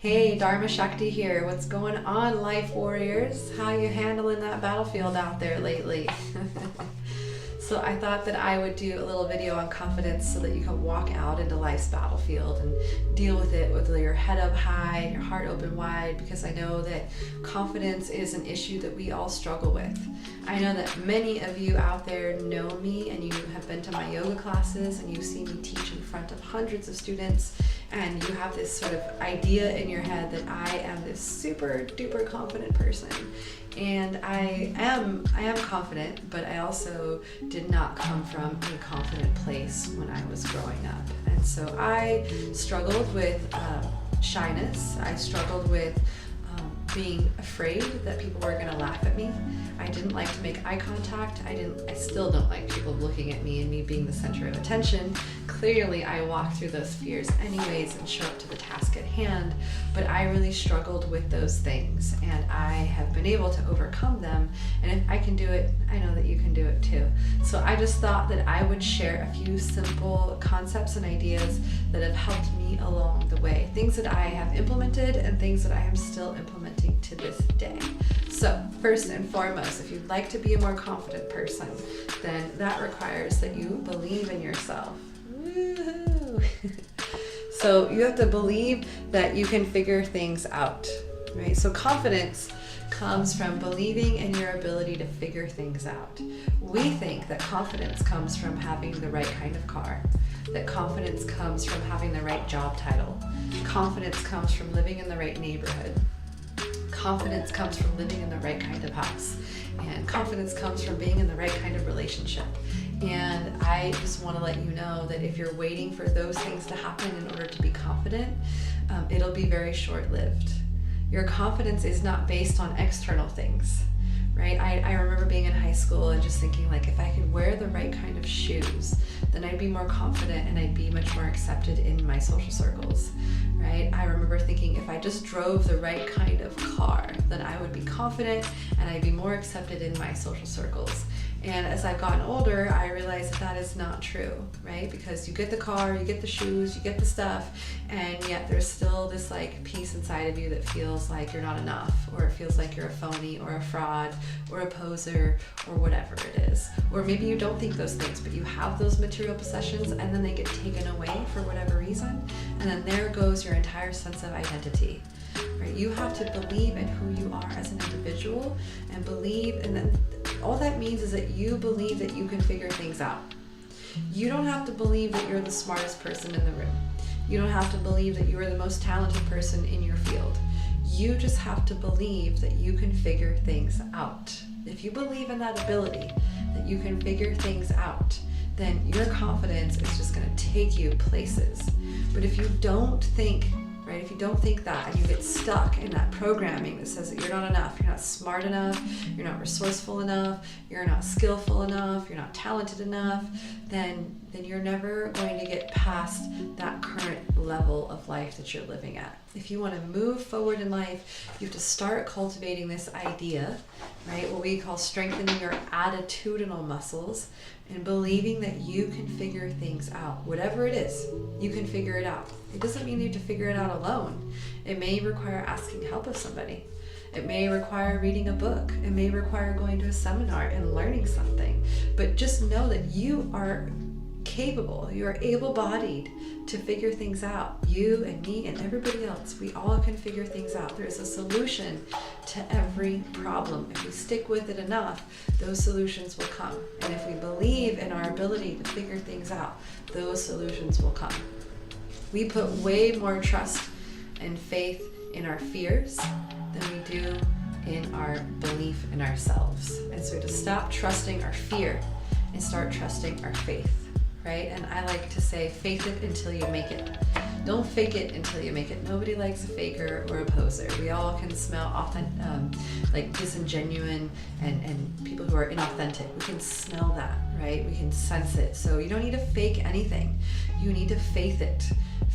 Hey, Dharma Shakti here. What's going on, life warriors? How you handling that battlefield out there lately? So I thought that I would do a little video on confidence so that you can walk out into life's battlefield and deal with it with your head up high and your heart open wide, because I know that confidence is an issue that we all struggle with. I know that many of you out there know me and you have been to my yoga classes and you see me teach in front of hundreds of students, and you have this sort of idea in your head that I am this super duper confident person. And I am confident, but I also did not come from a confident place when I was growing up. And so I struggled with shyness. I struggled with being afraid that people were going to laugh at me. I didn't like to make eye contact. I still don't like people looking at me and me being the center of attention. Clearly, I walk through those fears anyways and show up to the task at hand, but I really struggled with those things, and I have been able to overcome them. And if I can do it, I know that you can do it too. So I just thought that I would share a few simple concepts and ideas that have helped me along the way. Things that I have implemented and things that I am still implementing to this day. So first and foremost, if you'd like to be a more confident person, then that requires that you believe in yourself. Woo-hoo. So you have to believe that you can figure things out, right? So confidence comes from believing in your ability to figure things out. We think that confidence comes from having the right kind of car, that confidence comes from having the right job title, confidence comes from living in the right neighborhood, confidence comes from living in the right kind of house, and confidence comes from being in the right kind of relationship. And I just want to let you know that if you're waiting for those things to happen in order to be confident, it'll be very short-lived. Your confidence is not based on external things, right? I remember being in high school and just thinking, like, if I could wear the right kind of shoes, then I'd be more confident and I'd be much more accepted in my social circles, right? I remember thinking if I just drove the right kind of car, then I would be confident and I'd be more accepted in my social circles. And as I've gotten older, I realized that that is not true, right? Because you get the car, you get the shoes, you get the stuff, and yet there's still this like piece inside of you that feels like you're not enough, or it feels like you're a phony or a fraud or a poser or whatever it is. Or maybe you don't think those things, but you have those material possessions and then they get taken away for whatever reason, and then there goes your entire sense of identity. Right? You have to believe in who you are as an individual and believe, and then all that means is that you believe that you can figure things out. You don't have to believe that you're the smartest person in the room. You don't have to believe that you are the most talented person in your field. You just have to believe that you can figure things out. If you believe in that ability, that you can figure things out, then your confidence is just going to take you places. But if you don't think, right? If you don't think that and you get stuck in that programming that says that you're not enough, you're not smart enough, you're not resourceful enough, you're not skillful enough, you're not talented enough, then you're never going to get past that current level of life that you're living at. If you want to move forward in life, you have to start cultivating this idea, right? What we call strengthening your attitudinal muscles and believing that you can figure things out. Whatever it is, you can figure it out. It doesn't mean you have to figure it out alone. It may require asking help of somebody. It may require reading a book. It may require going to a seminar and learning something. But just know that you are capable, you are able-bodied to figure things out. You and me and everybody else, we all can figure things out. There's a solution to every problem. If we stick with it enough, those solutions will come. And if we believe in our ability to figure things out, those solutions will come. We put way more trust and faith in our fears than we do in our belief in ourselves. And so to stop trusting our fear and start trusting our faith. Right? And I like to say, faith it until you make it. Don't fake it until you make it. Nobody likes a faker or a poser. We all can smell like disingenuine and people who are inauthentic. We can smell that, right? We can sense it. So you don't need to fake anything. You need to faith it.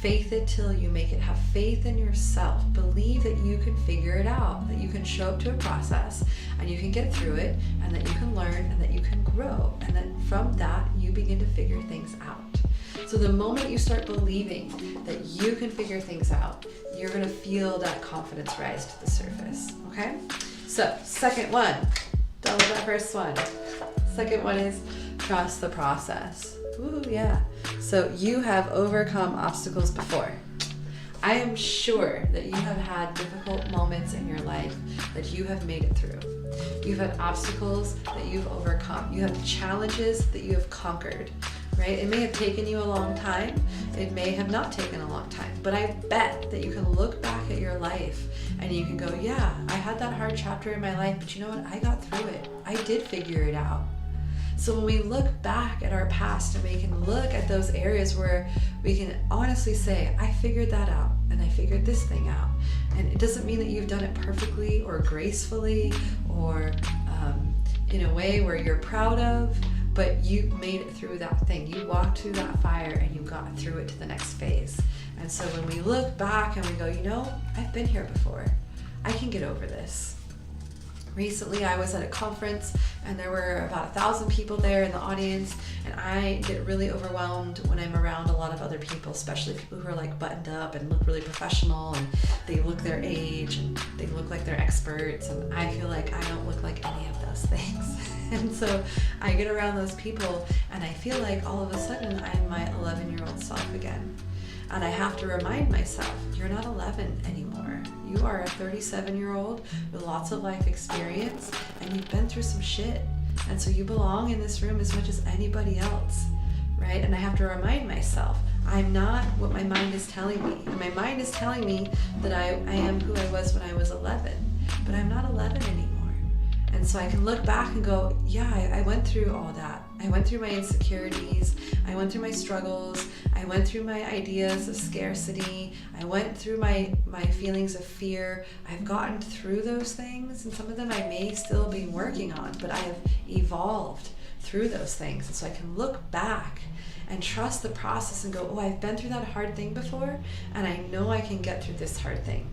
Faith it till you make it. Have faith in yourself. Believe that you can figure it out, that you can show up to a process and you can get through it, and that you can learn and that you can grow. And then from that, you begin to figure things out. So the moment you start believing that you can figure things out, you're going to feel that confidence rise to the surface. Okay? So, second one. Done with that first one. Second one is trust the process. Ooh, yeah. So you have overcome obstacles before. I am sure that you have had difficult moments in your life that you have made it through. You've had obstacles that you've overcome. You have challenges that you have conquered, right? It may have taken you a long time. It may have not taken a long time. But I bet that you can look back at your life and you can go, yeah, I had that hard chapter in my life, but you know what? I got through it. I did figure it out. So when we look back at our past and we can look at those areas where we can honestly say, I figured that out and I figured this thing out. And it doesn't mean that you've done it perfectly or gracefully or in a way where you're proud of, but you made it through that thing. You walked through that fire and you got through it to the next phase. And so when we look back and we go, you know, I've been here before. I can get over this. Recently, I was at a conference and there were about 1,000 people there in the audience, and I get really overwhelmed when I'm around a lot of other people, especially people who are like buttoned up and look really professional and they look their age and they look like they're experts, and I feel like I don't look like any of those things. And so I get around those people and I feel like all of a sudden I'm my 11-year-old self again. And I have to remind myself, you're not 11 anymore. You are a 37-year-old with lots of life experience, and you've been through some shit. And so you belong in this room as much as anybody else, right? And I have to remind myself, I'm not what my mind is telling me. And my mind is telling me that I am who I was when I was 11, but I'm not 11 anymore. And so I can look back and go, yeah, I went through all that. I went through my insecurities. I went through my struggles. I went through my ideas of scarcity. I went through my feelings of fear. I've gotten through those things, and some of them I may still be working on, but I have evolved through those things. And so I can look back and trust the process and go, oh, I've been through that hard thing before, and I know I can get through this hard thing.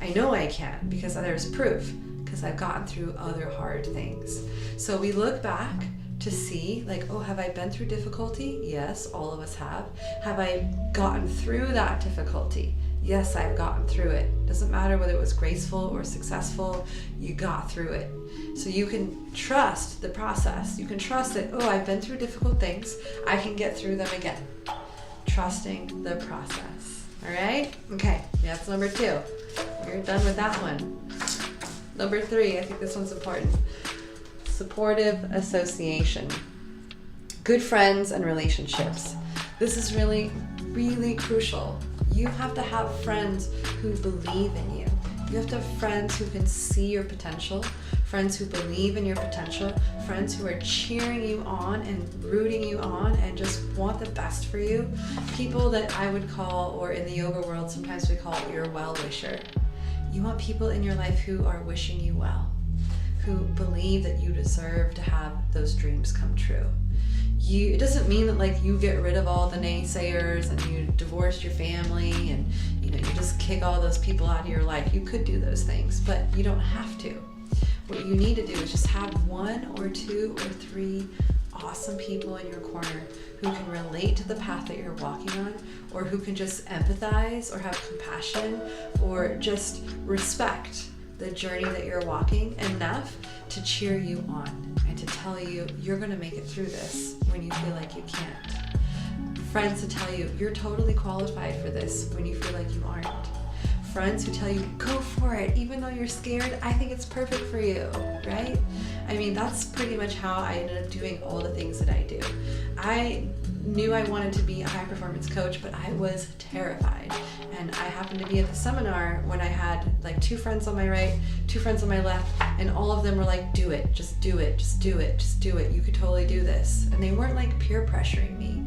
I know I can because there's proof, because I've gotten through other hard things. So we look back to see, like, oh, have I been through difficulty? Yes, all of us have. Have I gotten through that difficulty? Yes, I've gotten through it. Doesn't matter whether it was graceful or successful, you got through it. So you can trust the process. You can trust that, oh, I've been through difficult things. I can get through them again. Trusting the process. All right? Okay, that's number 2. You're done with that one. Number 3, I think this one's important. Supportive association. Good friends and relationships. This is really, really crucial. You have to have friends who believe in you. You have to have friends who can see your potential, friends who believe in your potential, friends who are cheering you on and rooting you on and just want the best for you. People that I would call, or in the yoga world, sometimes we call it your well-wisher. You want people in your life who are wishing you well, who believe that you deserve to have those dreams come true. It doesn't mean that like you get rid of all the naysayers and you divorce your family and you just kick all those people out of your life. You could do those things, but you don't have to. What you need to do is just have 1 or 2 or 3 awesome people in your corner who can relate to the path that you're walking on, or who can just empathize or have compassion or just respect the journey that you're walking enough to cheer you on and to tell you you're going to make it through this when you feel like you can't. Friends to tell you you're totally qualified for this when you feel like you aren't. Friends who tell you go for it even though you're scared. I think it's perfect for you, right? I mean, that's pretty much how I ended up doing all the things that I do. I knew I wanted to be a high performance coach, but I was terrified. And I happened to be at the seminar when I had like 2 friends on my right, 2 friends on my left, and all of them were like, do it, just do it, just do it, just do it. You could totally do this. And they weren't like peer pressuring me.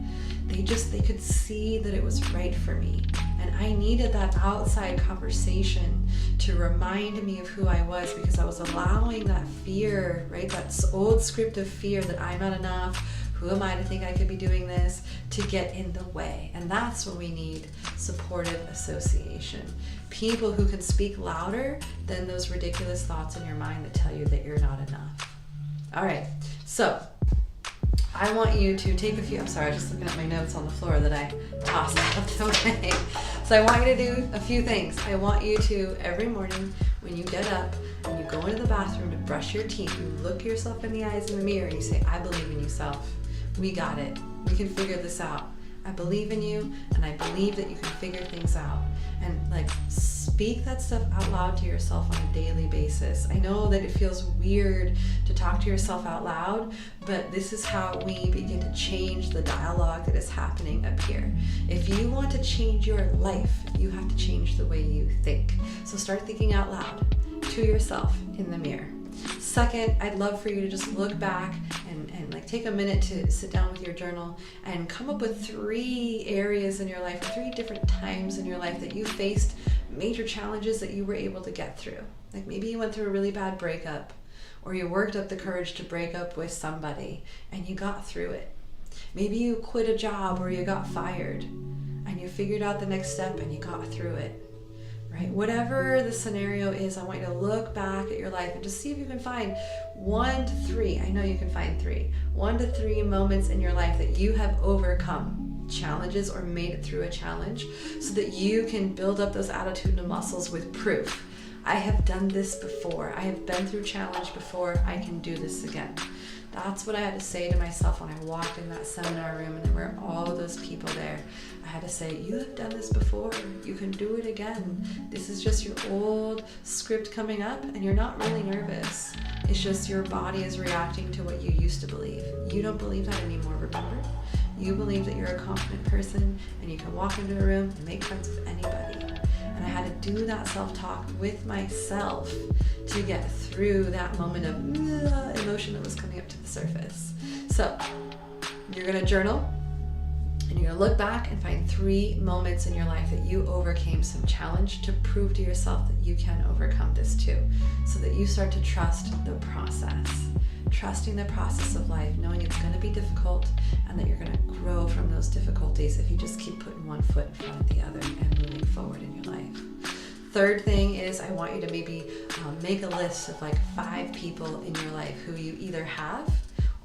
They could see that it was right for me. And I needed that outside conversation to remind me of who I was, because I was allowing that fear, right? That old script of fear that I'm not enough, who am I to think I could be doing this, to get in the way. And that's when we need supportive association. People who can speak louder than those ridiculous thoughts in your mind that tell you that you're not enough. All right, so I want you to take a few, I'm sorry, I was just looking at my notes on the floor that I tossed out the way. So I want you to do a few things. I want you to, every morning when you get up and you go into the bathroom to brush your teeth, you look yourself in the eyes in the mirror and you say, I believe in you, self. We got it. We can figure this out. I believe in you, and I believe that you can figure things out. And like, speak that stuff out loud to yourself on a daily basis. I know that it feels weird to talk to yourself out loud, but this is how we begin to change the dialogue that is happening up here. If you want to change your life, you have to change the way you think. So start thinking out loud to yourself in the mirror. Second, I'd love for you to just look back and like take a minute to sit down with your journal and come up with 3 areas in your life, or 3 different times in your life that you faced major challenges that you were able to get through. Like maybe you went through a really bad breakup, or you worked up the courage to break up with somebody and you got through it. Maybe you quit a job or you got fired and you figured out the next step and you got through it. Right? Whatever the scenario is, I want you to look back at your life and just see if you can find 1 to 3. I know you can find 3. 1 to 3 moments in your life that you have overcome challenges or made it through a challenge, so that you can build up those attitudinal muscles with proof. I have done this before. I have been through challenge before. I can do this again. That's what I had to say to myself when I walked in that seminar room and there were all those people there. I had to say, you have done this before. You can do it again. This is just your old script coming up and you're not really nervous. It's just your body is reacting to what you used to believe. You don't believe that anymore, remember? You believe that you're a confident person and you can walk into a room and make friends with anybody. And I had to do that self-talk with myself to get through that moment of emotion that was coming up to the surface. So you're going to journal and you're going to look back and find 3 moments in your life that you overcame some challenge to prove to yourself that you can overcome this too, so that you start to trust the process. Trusting the process of life, knowing it's going to be difficult and that you're going to grow from those difficulties if you just keep putting one foot in front of the other and moving forward in your life. Third thing is I want you to maybe make a list of like 5 people in your life who you either have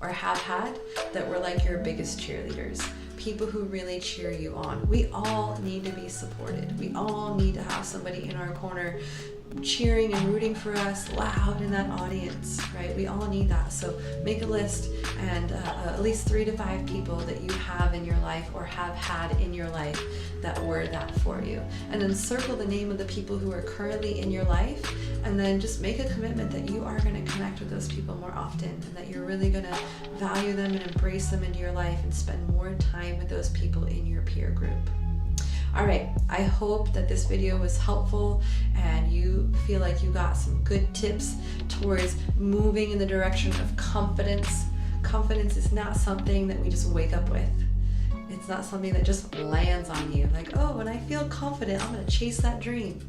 or have had that were like your biggest cheerleaders. People who really cheer you on. We all need to be supported. We all need to have somebody in our corner cheering and rooting for us loud in that audience, right? We all need that. So make a list and at least 3 to 5 people that you have in your life or have had in your life that were that for you. And then circle the name of the people who are currently in your life, and then just make a commitment that you are going to connect with those people more often and that you're really going to value them and embrace them into your life and spend more time with those people in your peer group. All right, I hope that this video was helpful and you feel like you got some good tips towards moving in the direction of confidence. Confidence is not something that we just wake up with. It's not something that just lands on you like, oh, when I feel confident, I'm gonna chase that dream.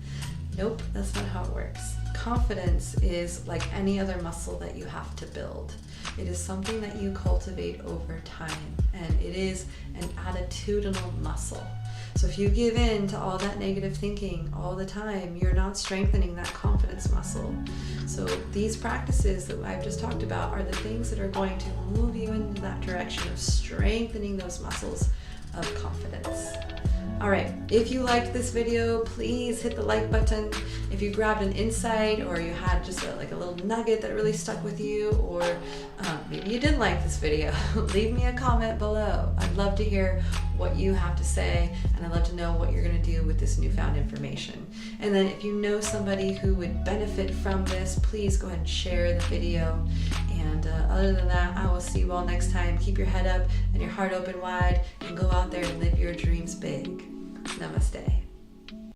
Nope, that's not how it works. Confidence is like any other muscle that you have to build. It is something that you cultivate over time, and it is an attitudinal muscle. So if you give in to all that negative thinking all the time, you're not strengthening that confidence muscle. So these practices that I've just talked about are the things that are going to move you in that direction of strengthening those muscles of confidence. All right, if you liked this video, please hit the like button. If you grabbed an insight or you had just a little nugget that really stuck with you, or maybe you didn't like this video, leave me a comment below. I'd love to hear what you have to say, and I'd love to know what you're gonna do with this newfound information. And then if you know somebody who would benefit from this, please go ahead and share the video. And other than that, I will see you all next time. Keep your head up and your heart open wide, and go out there and live your dreams big. Namaste.